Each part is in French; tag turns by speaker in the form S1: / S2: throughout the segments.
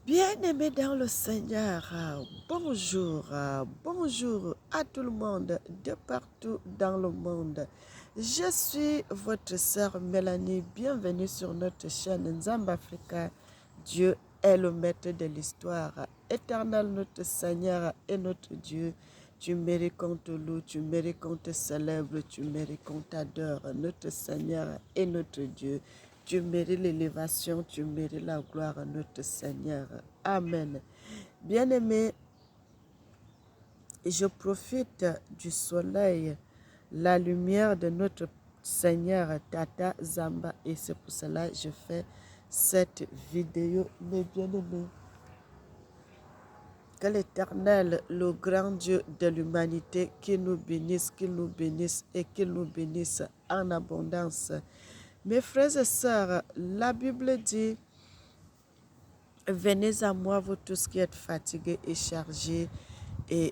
S1: Bien-aimés dans le Seigneur, bonjour, bonjour à tout le monde de partout dans le monde. Je suis votre sœur Mélanie, bienvenue sur notre chaîne Nzamba Africa. Dieu est le maître de l'histoire, éternel notre Seigneur et notre Dieu. Tu mérites qu'on te loue, tu mérites qu'on te célèbre, tu mérites qu'on t'adore, notre Seigneur et notre Dieu. Tu mérites l'élévation, tu mérites la gloire à notre Seigneur. Amen. Bien-aimé, je profite du soleil, la lumière de notre Seigneur Tata Zamba, et c'est pour cela que je fais cette vidéo. Mes bien-aimés, que l'Éternel, le grand Dieu de l'humanité, qu'il nous bénisse, qu'il nous bénisse et qu'il nous bénisse en abondance. Mes frères et sœurs, la Bible dit: venez à moi, vous tous qui êtes fatigués et chargés, et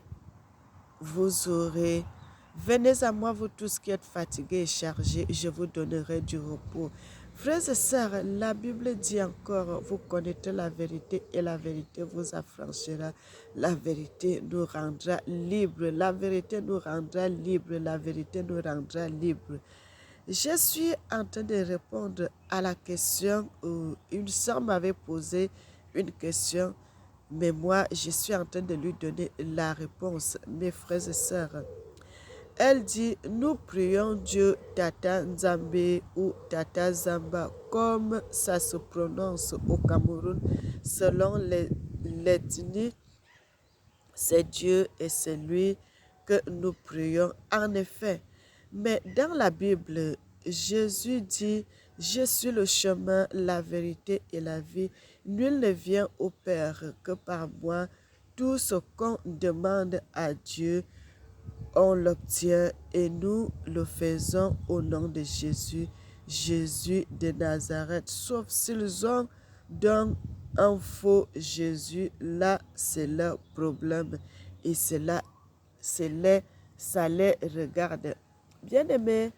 S1: vous aurez... Venez à moi, vous tous qui êtes fatigués et chargés, je vous donnerai du repos. Frères et sœurs, la Bible dit encore: vous connaîtrez la vérité et la vérité vous affranchira. La vérité nous rendra libres. La vérité nous rendra libres. La vérité nous rendra libres. Je suis en train de répondre à la question où une sœur m'avait posé une question, mais moi, je suis en train de lui donner la réponse, mes frères et sœurs. Elle dit: nous prions Dieu Tata Nzambe ou Tata Zamba, comme ça se prononce au Cameroun, selon l'ethnie. C'est Dieu et c'est lui que nous prions. En effet, mais dans la Bible, Jésus dit: je suis le chemin, la vérité et la vie. Nul ne vient au Père que par moi. Tout ce qu'on demande à Dieu, on l'obtient, et nous le faisons au nom de Jésus, Jésus de Nazareth. Sauf s'ils ont donc un faux Jésus, là c'est leur problème, et ça les regarde. Bien-aimés,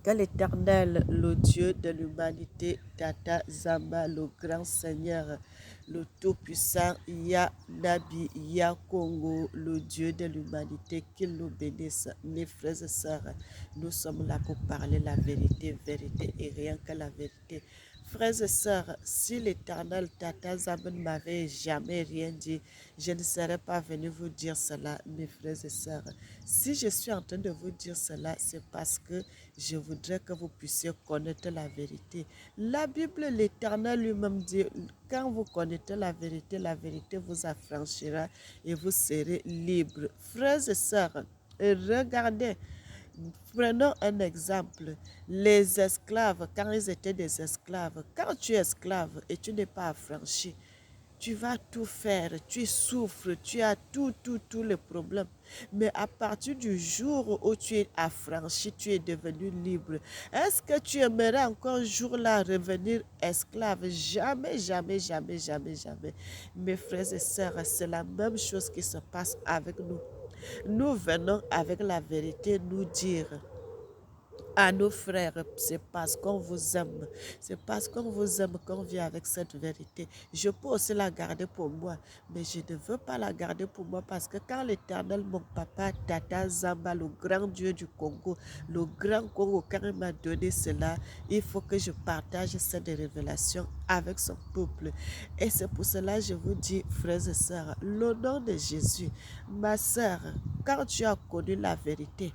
S1: que l'Éternel, le Dieu de l'humanité, Tata Zamba, le grand Seigneur, le Tout-Puissant, Ya Nabi, Ya Congo, le Dieu de l'humanité, qu'il nous bénisse. Mes frères et sœurs, nous sommes là pour parler la vérité, vérité et rien que la vérité. Frères et sœurs, si l'Éternel Tata Zamba ne m'avait jamais rien dit, je ne serais pas venu vous dire cela, mes frères et sœurs. Si je suis en train de vous dire cela, c'est parce que je voudrais que vous puissiez connaître la vérité. La Bible, l'Éternel lui-même dit: quand vous connaîtrez la vérité vous affranchira et vous serez libres. Frères et sœurs, regardez, prenons un exemple. Les esclaves, quand ils étaient des esclaves, quand tu es esclave et tu n'es pas affranchi, tu vas tout faire, tu souffres, tu as tous les problèmes. Mais à partir du jour où tu es affranchi, tu es devenu libre, est-ce que tu aimerais encore un jour-là revenir esclave? Jamais, jamais, jamais, jamais, jamais. Mes frères et sœurs, c'est la même chose qui se passe avec nous. Nous venons avec la vérité nous dire à nos frères: c'est parce qu'on vous aime, c'est parce qu'on vous aime qu'on vient avec cette vérité. Je peux aussi la garder pour moi, mais je ne veux pas la garder pour moi, parce que quand l'Éternel, mon papa, Tata Zamba, le grand Dieu du Congo, le grand Congo, quand il m'a donné cela, il faut que je partage cette révélation avec son peuple. Et c'est pour cela que je vous dis, frères et sœurs, le nom de Jésus, ma sœur, quand tu as connu la vérité,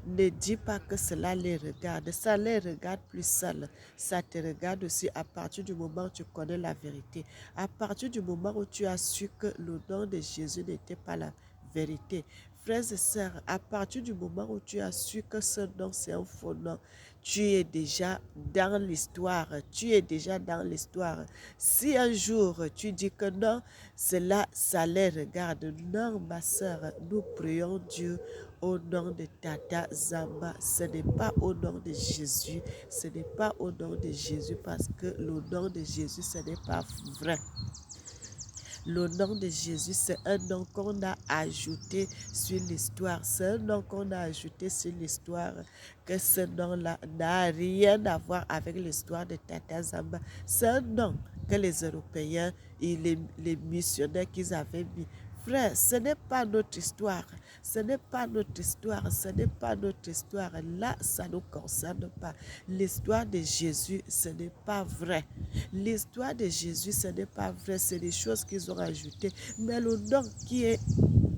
S1: ne dis pas que cela les regarde. Ça les regarde plus seuls. Ça te regarde aussi à partir du moment où tu connais la vérité. À partir du moment où tu as su que le nom de Jésus n'était pas la vérité. Frères et sœurs, à partir du moment où tu as su que ce nom c'est un faux nom, tu es déjà dans l'histoire. Tu es déjà dans l'histoire. Si un jour tu dis que non, cela, ça les regarde. Non, ma sœur, nous prions Dieu au nom de Tata Zamba. Ce n'est pas au nom de Jésus. Ce n'est pas au nom de Jésus, parce que le nom de Jésus, ce n'est pas vrai. Le nom de Jésus, c'est un nom qu'on a ajouté sur l'histoire. C'est un nom qu'on a ajouté sur l'histoire, que ce nom-là n'a rien à voir avec l'histoire de Tata Zamba. C'est un nom que les Européens et les missionnaires qu'ils avaient mis. Frère, ce n'est pas notre histoire. Ce n'est pas notre histoire. Ce n'est pas notre histoire. Là, ça ne nous concerne pas. L'histoire de Jésus, ce n'est pas vrai. L'histoire de Jésus, ce n'est pas vrai. C'est des choses qu'ils ont ajoutées. Mais le nom qui est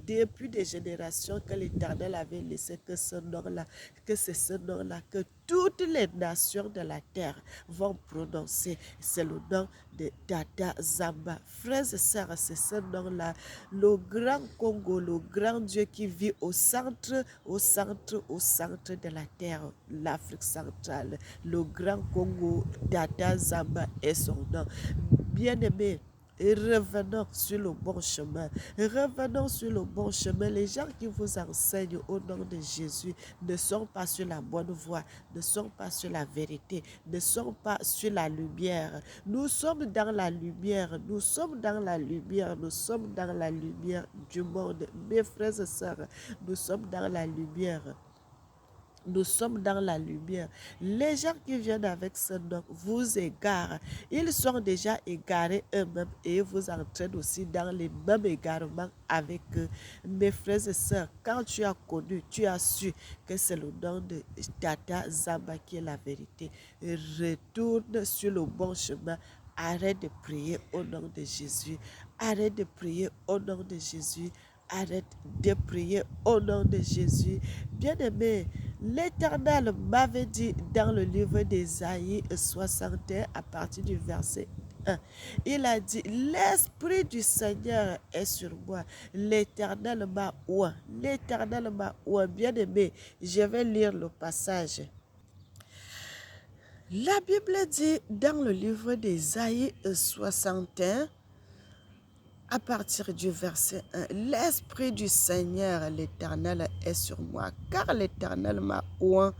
S1: depuis des générations que l'Éternel avait laissé, que ce nom-là, que c'est ce nom-là, que toutes les nations de la terre vont prononcer. C'est le nom de Tata Zamba. Frères et sœurs, c'est ce nom-là, le grand Congo, le grand Dieu qui vit au centre de la terre, l'Afrique centrale. Le grand Congo, Tata Zamba est son nom. Bien-aimé, et revenons sur le bon chemin. Revenons sur le bon chemin. Les gens qui vous enseignent au nom de Jésus ne sont pas sur la bonne voie, ne sont pas sur la vérité, ne sont pas sur la lumière. Nous sommes dans la lumière, nous sommes dans la lumière, nous sommes dans la lumière du monde. Mes frères et sœurs, nous sommes dans la lumière. Nous sommes dans la lumière. Les gens qui viennent avec ce nom vous égarent. Ils sont déjà égarés eux-mêmes et vous entraînent aussi dans les mêmes égarements avec eux. Mes frères et sœurs, quand tu as connu, tu as su que c'est le nom de Tata Zamba qui est la vérité. Retourne sur le bon chemin. Arrête de prier au nom de Jésus. Arrête de prier au nom de Jésus. Arrête de prier au nom de Jésus. Bien-aimé, l'Éternel m'avait dit dans le livre d'Ésaïe 61 à partir du verset 1. Il a dit, l'Esprit du Seigneur est sur moi. L'Éternel m'a oint. L'Éternel m'a oint. Bien-aimé, je vais lire le passage. La Bible dit dans le livre d'Ésaïe 61, à partir du verset 1, l'Esprit du Seigneur, l'Éternel, est sur moi, car l'Éternel m'a oint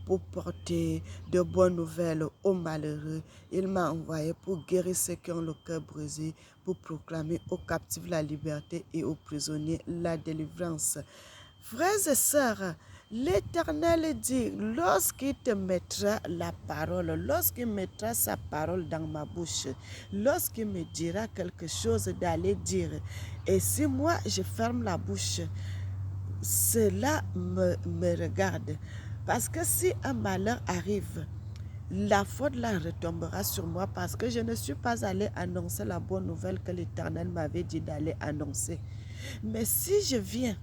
S1: pour porter de bonnes nouvelles aux malheureux. Il m'a envoyé pour guérir ceux qui ont le cœur brisé, pour proclamer aux captifs la liberté et aux prisonniers la délivrance. Frères et sœurs, l'Éternel dit, lorsqu'il te mettra la parole, lorsqu'il mettra sa parole dans ma bouche, lorsqu'il me dira quelque chose d'aller dire, et si moi je ferme la bouche, cela me regarde. Parce que si un malheur arrive, la faute là retombera sur moi parce que je ne suis pas allé annoncer la bonne nouvelle que l'Éternel m'avait dit d'aller annoncer. Mais si je viens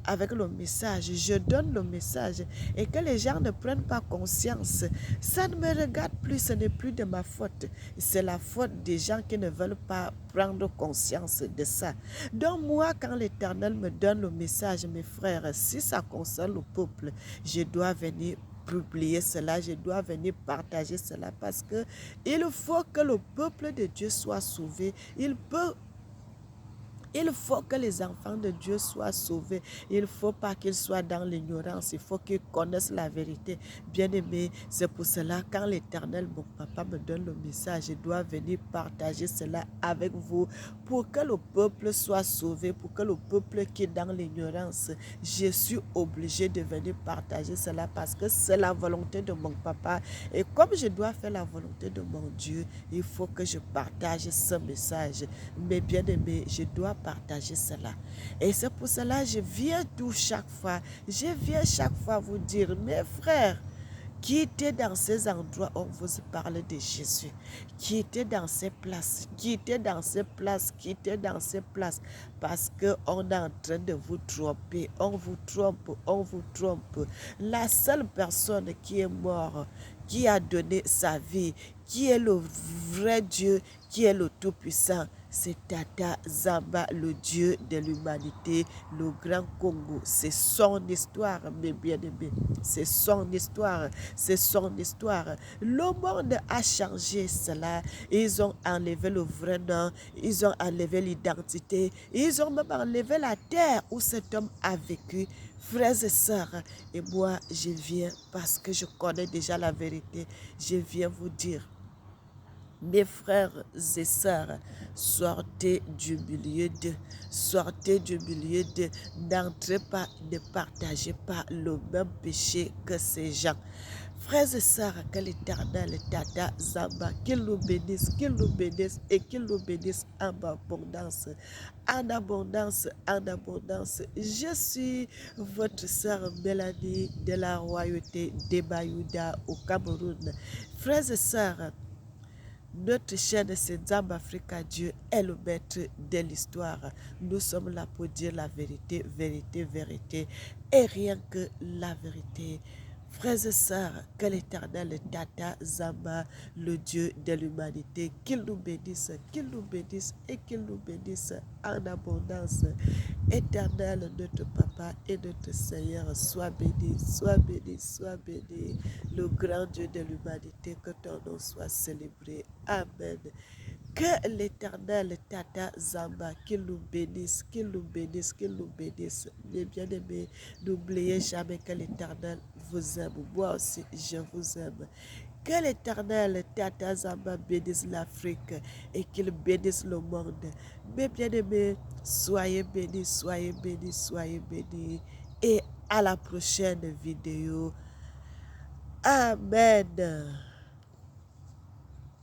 S1: avec le message, je donne le message et que les gens ne prennent pas conscience, ça ne me regarde plus, ce n'est plus de ma faute. C'est la faute des gens qui ne veulent pas prendre conscience de ça. Donc moi, quand l'Éternel me donne le message, mes frères, si ça concerne le peuple, je dois venir publier cela, je dois venir partager cela parce que il faut que le peuple de Dieu soit sauvé. Il faut que les enfants de Dieu soient sauvés. Il ne faut pas qu'ils soient dans l'ignorance. Il faut qu'ils connaissent la vérité. Bien-aimé, c'est pour cela, quand l'Éternel, mon papa, me donne le message, je dois venir partager cela avec vous pour que le peuple soit sauvé, pour que le peuple qui est dans l'ignorance, je suis obligé de venir partager cela parce que c'est la volonté de mon papa. Et comme je dois faire la volonté de mon Dieu, il faut que je partage ce message. Mais bien-aimé, je dois partager cela. Et c'est pour cela que je viens chaque fois vous dire, mes frères, qui était dans ces endroits où on vous parle de Jésus, qui était dans ces places, parce qu'on est en train de vous tromper, on vous trompe. La seule personne qui est morte, qui a donné sa vie, qui est le vrai Dieu, qui est le Tout-Puissant, c'est Tata Zamba, le Dieu de l'humanité, le grand Congo. C'est son histoire, mes bien-aimés. C'est son histoire. Le monde a changé cela. Ils ont enlevé le vrai nom. Ils ont enlevé l'identité. Ils ont même enlevé la terre où cet homme a vécu. Frères et sœurs, et moi, je viens parce que je connais déjà la vérité. Je viens vous dire, mes frères et sœurs, sortez du milieu d'eux. N'entrez pas, ne partagez pas le même péché que ces gens. Frères et sœurs, que l'Éternel, Tata Zamba, qu'il nous bénisse et qu'il nous bénisse en abondance. En abondance, en abondance. Je suis votre sœur Mélanie de la royauté des Bayouda au Cameroun. Frères et sœurs, notre chaîne, c'est Zamba Africa. Dieu est le maître de l'histoire. Nous sommes là pour dire la vérité, vérité, vérité, et rien que la vérité. Frères et sœurs, que l'Éternel Tata Zamba, le Dieu de l'humanité, qu'il nous bénisse et qu'il nous bénisse en abondance. Éternel, notre Papa et notre Seigneur, sois béni, sois béni, sois béni. Le grand Dieu de l'humanité, que ton nom soit célébré. Amen. Que l'Éternel, Tata Zamba, qu'il nous bénisse, qu'il nous bénisse, qu'il nous bénisse. Mes bien-aimés, n'oubliez jamais que l'Éternel vous aime. Moi aussi, je vous aime. Que l'Éternel, Tata Zamba, bénisse l'Afrique et qu'il bénisse le monde. Mes bien-aimés, soyez bénis, soyez bénis, soyez bénis. Et à la prochaine vidéo. Amen.